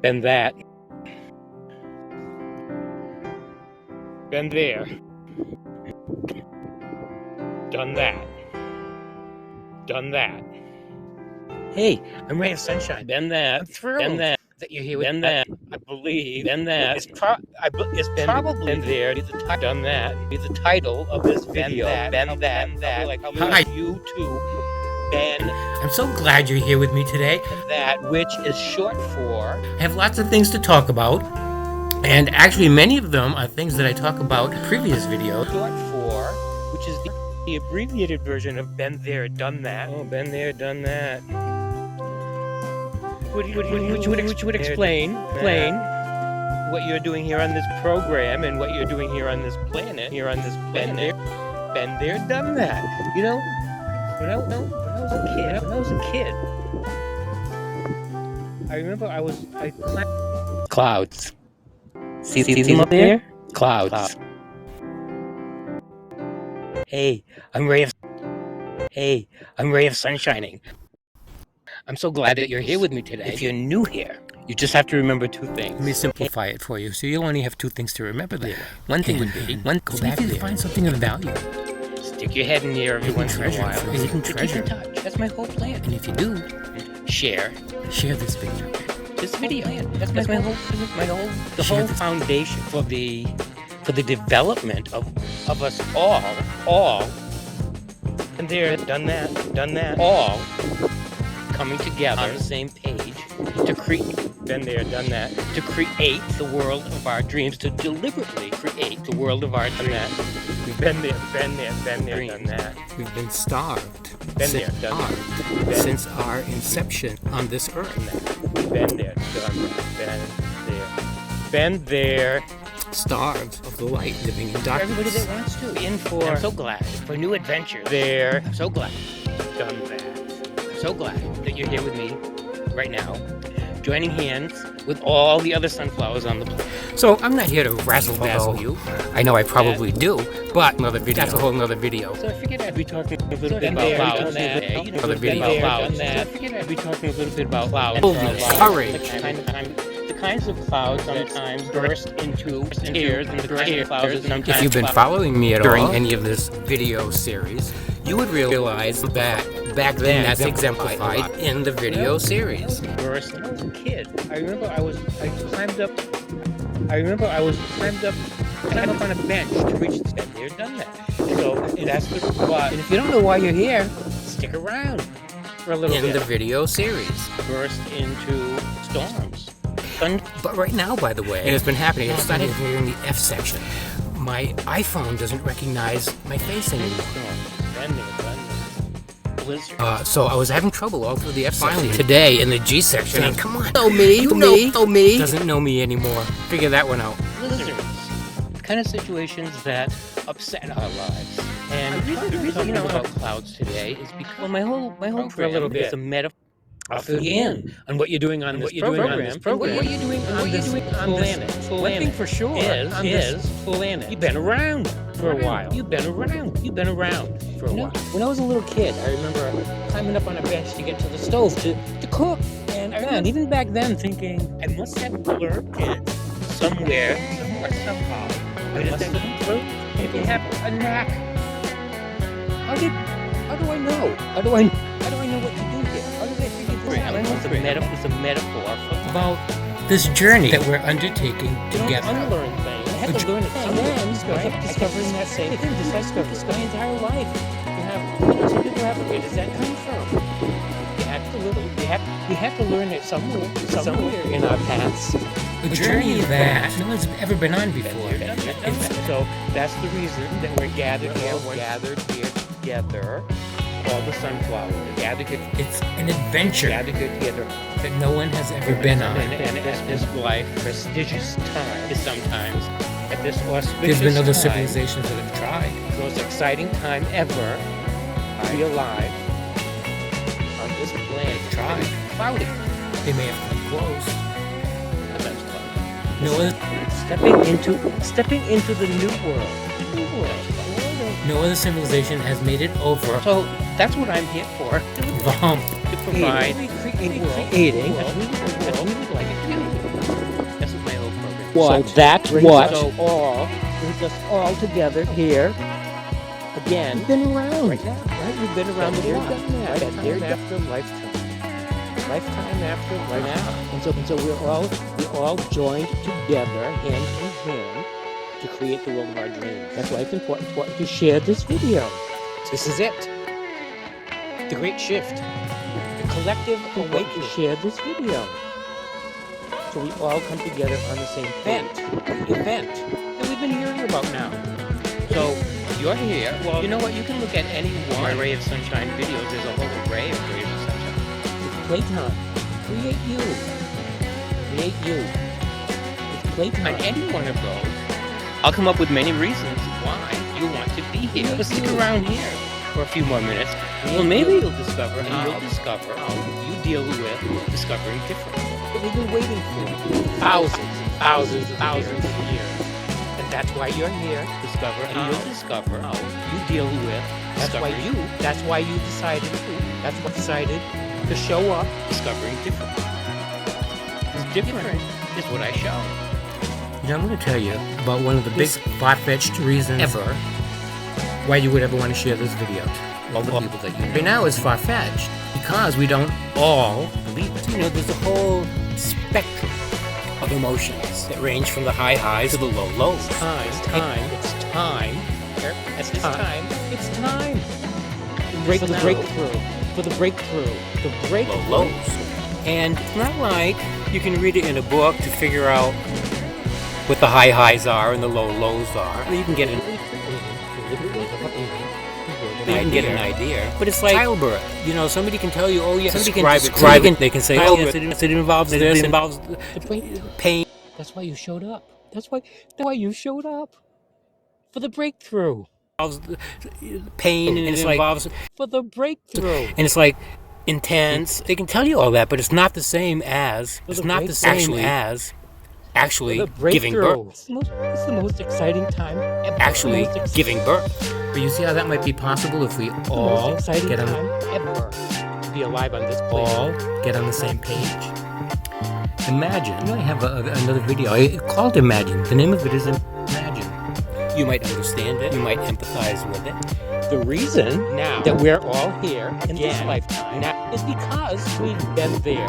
Been that. Been there. Done that. Done that. Hey, I'm Ray of Sunshine. Been that. I'm thrilled. Been that you're here with me. Been that. I believe. Been that. It's probably been there. Done that. Be the title of this video. Been that. Like Hi. U2. Ben. I'm so glad you're here with me today. That, which is short for. I have lots of things to talk about, and actually many of them are things that I talk about in previous videos. Short for, which is the abbreviated version of been there, done that. Oh, been there, done that. Which would explain what you're doing here on this program and what you're doing here on this planet. Been there, done that. You know, when I was a kid, I remember I climbed clouds. See them up there? Clouds. Hey, I'm Ray of Sunshining. I'm so glad that you're here with me today. If you're new here, you just have to remember two things. Let me simplify it for you, so you'll only have two things to remember there. One thing would be, go back there, find something of value. Stick your head in here every once in a while. Hidden treasure. Keep in touch. That's my whole plan. And if you do, share this video. This video. That's my whole foundation for the development of us all. And there, done that. All coming together on the same page to create. Been there, done that. To create the world of our dreams. To deliberately create the world of our dreams. We've been there, done that. We've been starved. Been there, done that. Since our inception on this earth. Been there, done that. Been there. Starved of the light, living in darkness. Everybody that wants to. I'm so glad for a new adventure. There. I'm so glad. Done that. I'm so glad that you're here with me right now, joining hands with all the other sunflowers on the planet. So I'm not here to razzle-dazzle you. I know I probably do, but another video. That's a whole nother video. So I figured I'd be talking a little bit about clouds today. Another video about clouds. So I figured I'd be talking a little bit about clouds. The kinds of clouds sometimes burst into tears, and the kinds of clouds sometimes. If you've been following me at all during any of this video series, you would realize that back then that's exemplified in the video series. Burst. When I was a kid, I remember I climbed up on a bench to reach the bed. They've done that. So that's the spot. And if you don't know why you're here, stick around for a little bit. In the video series. Burst into storms. But right now, by the way, and it's been happening, it's starting here in the F section. My iPhone doesn't recognize my face anymore. So I was having trouble all through the F section. Today in the G section, and come on, know me. Doesn't know me anymore. Figure that one out. Blizzards. The kind of situations that upset our lives. And the reason about clouds today is because my whole for a little bit is a metaphor. I'll fill you in on what you're doing on this program. What you're doing on this planet. One thing for sure is planet. You've been around for a while. You've been around for a while. When I was a little kid, I remember climbing up on a bench to get to the stove to cook. And even back then thinking, I must have learned it somewhere, somehow. I must have learned maybe have a knack. How do I know? How do I know what to do here? How did I figure this out? It's a metaphor about this journey that we're undertaking together. Unlearn things. I had to learn it somewhere. I kept discovering that same thing. This my entire life. Some people have. Where does that come from? We have to learn it somewhere in our paths. A journey that no one's ever been on before. So that's the reason that we're gathered here together. All the sunflowers gathered. It's an adventure together that no one has ever been on. And this life, prestigious time, is sometimes at this auspicious There's been other time, civilizations that have tried. the most exciting time ever to be alive on this planet. Tried. Cloudy. They may have come close. Sometimes cloudy. No other Stepping into the new world. No other civilization has made it over. So that's what I'm here for. The hump. To provide creating as we would like it to. what brings us all together here again. You've been around. Right now, right? You've been around the block. Lifetime after lifetime. Lifetime after lifetime. And so we're all joined together, hand in hand, to create the world of our dreams. That's why it's important to share this video. This is it. The great shift. The collective awakening. Share this video. So we all come together on the same event that we've been hearing about now. So you're here. Well, you know what? You can look at any one Ray of Sunshine videos. There's a whole array of Rays of Sunshine. It's playtime. Create you. Create you. It's playtime. On any one of those, I'll come up with many reasons why you want to be here. But stick around here for a few more minutes. Well, maybe you'll discover how you deal with discovering different. That we've been waiting for thousands of years. And that's why you're here. You'll discover how you deal with. That's why you decided to show up discovering different. Because different is what I show. You know, I'm going to tell you about one of the big far-fetched reasons ever why you would ever want to share this video to all the people that you know. Right now it's far-fetched because we don't all believe it. You know, there's a whole spectrum of emotions that range from the high highs to the low lows. It's time. It's time. For the breakthrough. Low lows. And it's not like you can read it in a book to figure out what the high highs are and the low lows are. You can get an idea. But it's like childbirth. You know, somebody can tell you, oh yeah, somebody can describe it. They can say, oh yes, it involves this, it involves pain. That's why you showed up. That's why you showed up. For the breakthrough. Pain, and it involves for the breakthrough. And it's like intense. They can tell you all that, but it's not the same as actually giving birth. It's the most exciting time ever. Actually giving birth. But you see how that might be possible if we all get on ever to be alive on this planet. All get on the same page. Imagine. You know, I have another video called Imagine. The name of it is Imagine. You might understand it. You might empathize with it. The reason now that we're all here in this lifetime is because we've been there.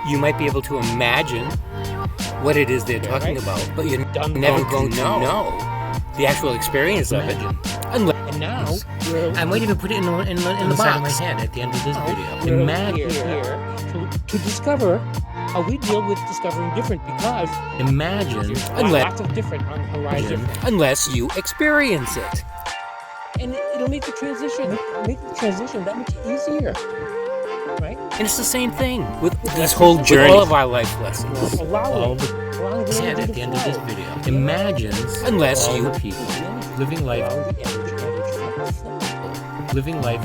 You might be able to imagine what it is they're talking about, but you're never going to know the actual experience of it. And now, I might even put it in the box of my head at the end of this video. Imagine here to discover how we deal with discovering different, because imagine lots of different on the horizon. Unless you experience it. And it'll make the transition that much easier. Right? And it's the same thing with this whole journey. All of our life lessons. Said at the end of this video. Imagine unless you people living life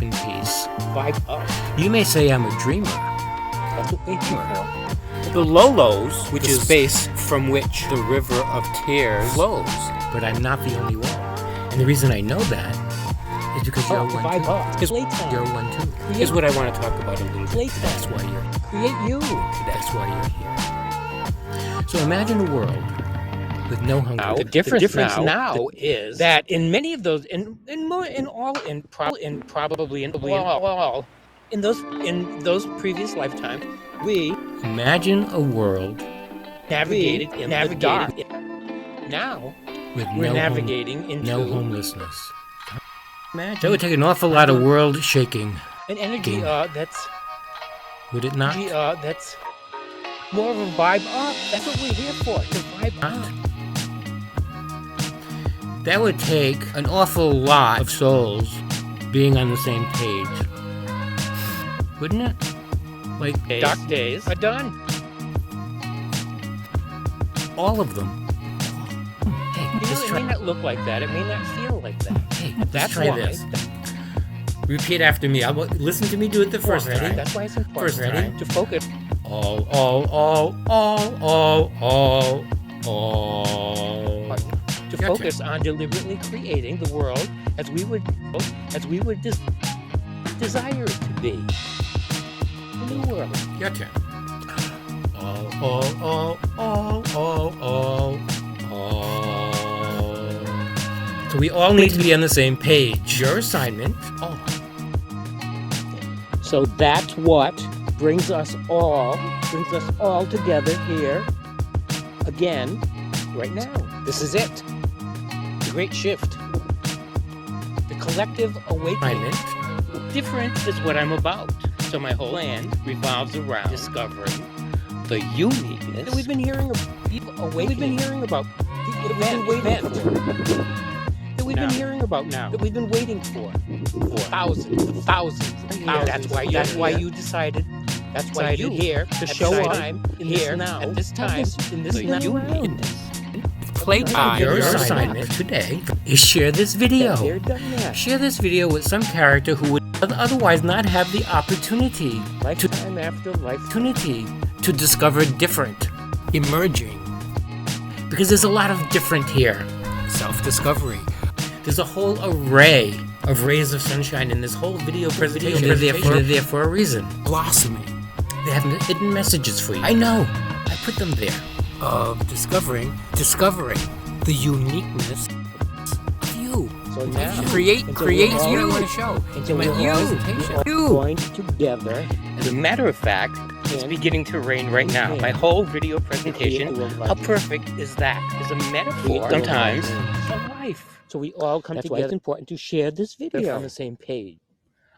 in peace. Vibe up. You may say I'm a dreamer. That's what they do. The low lows, which is space from which the river of tears flows. But I'm not the only one. And the reason I know that is because you're one too. You're one too. Here's what I want to talk about a little bit. That's why you're here. Create you. That's why you're here. So imagine a world with no hunger. Now, the difference now is that in many of those, probably in those previous lifetimes, we imagine a world navigated in the dark. Now we're navigating into no homelessness. Imagine. That would take an awful lot of world shaking. An energy that's would it not? That's more of a vibe up. That's what we're here for. To vibe up. That would take an awful lot of souls being on the same page, wouldn't it? Like dark days are done. All of them. Hey, it may not look like that. It may not feel like that. Hey, let's try this. Repeat after me. Listen to me do it the first time. That's why it's important to focus. All. To focus on deliberately creating the world as we would desire it to be. The new world. Your turn. all. So we all need to be on the same page. Your assignment, all. So that's what brings us all together here again, right now. This is it. The great shift. The collective awakening. Different is what I'm about. So my whole plan revolves around discovering the uniqueness that we've been hearing about. We've been hearing about. We've been hearing about now. That we've been waiting for thousands. That's why you decided. That's why you here to show up here now at this time in this uniqueness. Playtime. Your assignment today is share this video. Share this video with some character who would otherwise not have the opportunity to discover different, emerging. Because there's a lot of different here. Self-discovery. There's a whole array of rays of sunshine in this whole video presentation. They're there for a reason. Blossoming. They have hidden messages for you. I know. I put them there. Of discovering the uniqueness of you. So now, create you on a show. Until we're going together. As a matter of fact, it's beginning to rain right now. My whole video presentation, how perfect is that? Is a metaphor sometimes for life. So we all come together. Why it's important to share this video on the same page.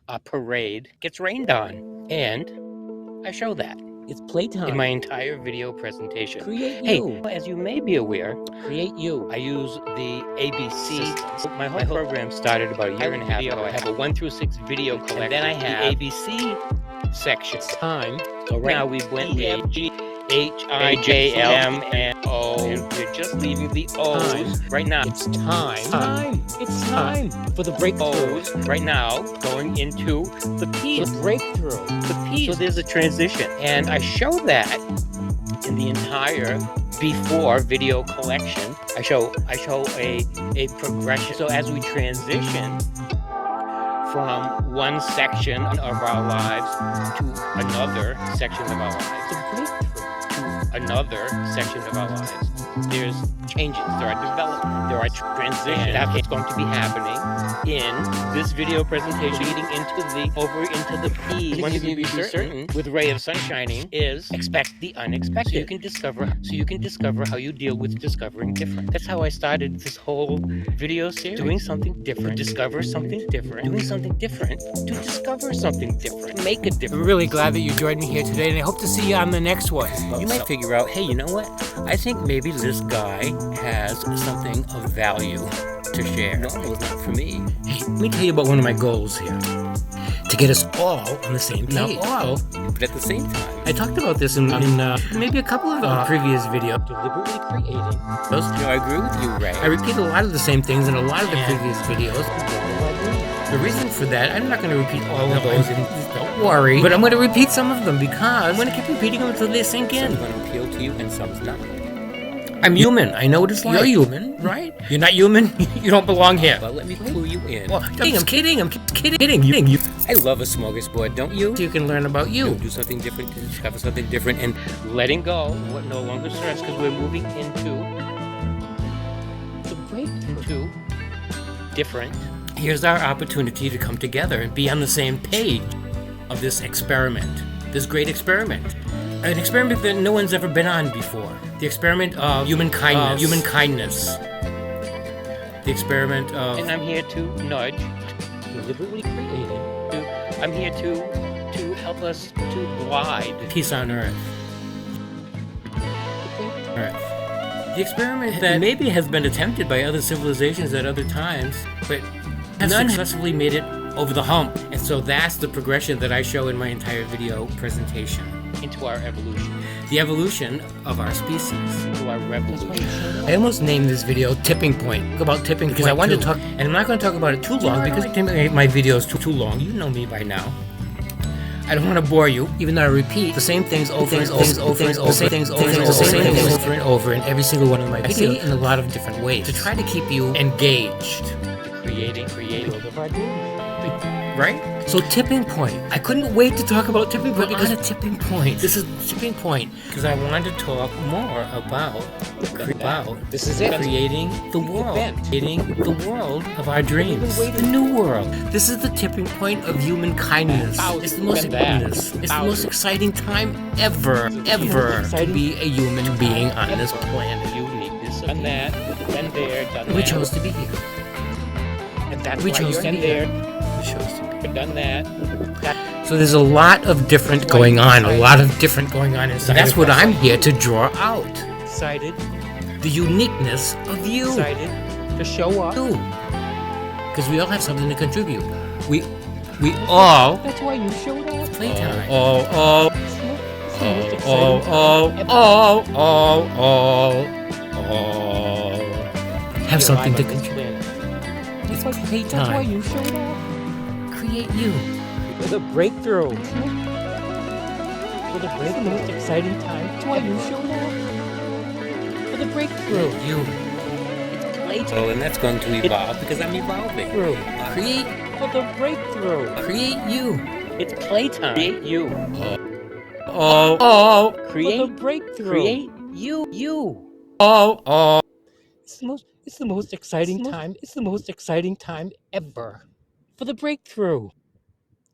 A parade gets rained on, and I show that. It's playtime. In my entire video presentation. Create you. Hey, as you may be aware, create you. I use the ABC. My whole program started about a year and a half ago. I have a 1 through 6 video collection. And then I have the ABC section. It's time. So right now we went EFGHIJLMNO, and we're just leaving the O's right now. It's time. It's time for the breakthrough. Right now, going into the P's. The breakthrough. The P's. So there's a transition, and I show that in the entire before video collection. I show a progression. So as we transition from one section of our lives to another section of our lives, another section of our lives, there's changes, there are developments, there are transitions. That's what's going to be happening in this video presentation, leading into the P. One thing you be certain with Ray of Sunshining is expect the unexpected. So you can discover how you deal with discovering different. That's how I started this whole video series. Doing something different, to discover something different, doing something different, to discover something different, make a difference. I'm really glad that you joined me here today, and I hope to see you on the next one. You might figure out, hey, you know what? I think maybe this guy has something of value to share. No, it's not for me. Hey, let me tell you about one of my goals here. To get us all on the same page. Not all, but at the same time. I talked about this in maybe a couple of previous videos. Deliberately creating. I agree with you, Ray. I repeat a lot of the same things in a lot of the previous videos. The reason for that, I'm not going to repeat all of those, don't worry, but I'm going to repeat some of them because I'm going to keep repeating them until they sink in. Some's going to appeal to you and some's not. I'm human. I know what it's like. You're human, right? You're not human. You don't belong here. But let me clue you in. Well, I'm kidding. I love a smorgasbord, don't you? So you can learn about you. Do something different, to discover something different, and letting go of what no longer serves, because we're moving into the breakthrough. Different. Here's our opportunity to come together and be on the same page of this experiment, this great experiment. An experiment that no one's ever been on before. The experiment of human-kindness. The experiment of... And I'm here to nudge, deliberately creating. I'm here to help us to glide. Peace on Earth. The experiment that maybe has been attempted by other civilizations at other times, but none successfully made it over the hump. And so that's the progression that I show in my entire video presentation. Into our evolution. The evolution of our species. Into our revolution. I almost named this video Tipping Point. About tipping because I wanted to talk, and I'm not going to talk about it too long because I think my videos too long. You know me by now. I don't want to bore you, even though I repeat the same things over and over in every single one of my videos. I say it in a lot of different ways to try to keep you engaged. Creating world of our dreams. Right? So tipping point. I couldn't wait to talk about tipping point because a tipping point. This is the tipping point because I wanted to talk more about This is it. creating the world, creating the world of our dreams, the new world. This is the tipping point of human kindness. It's the most It's the most exciting time ever to be a human being on this planet. Uniqueness of that, been there, done We that. chose to be here. And that's We why chose you're to be there. We chose to be. Done that. So there's a lot of different going on, inside. That's what I'm here to draw out. Excited. The uniqueness of you. Excited to show up. Because we all have something to contribute. We all That's why you showed up. playtime. Have something to contribute. It's playtime. That's why you showed up. Create you. For the breakthrough. For the breakthrough. The most exciting time. That's why you showed up. For the breakthrough. You. It's playtime. Oh, and that's going to evolve because I'm evolving. Create. For the breakthrough. Create you. It's playtime. Create you. Create. For the breakthrough. Create you. It's the most exciting time. It's the most exciting time ever. For the breakthrough.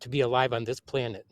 To be alive on this planet.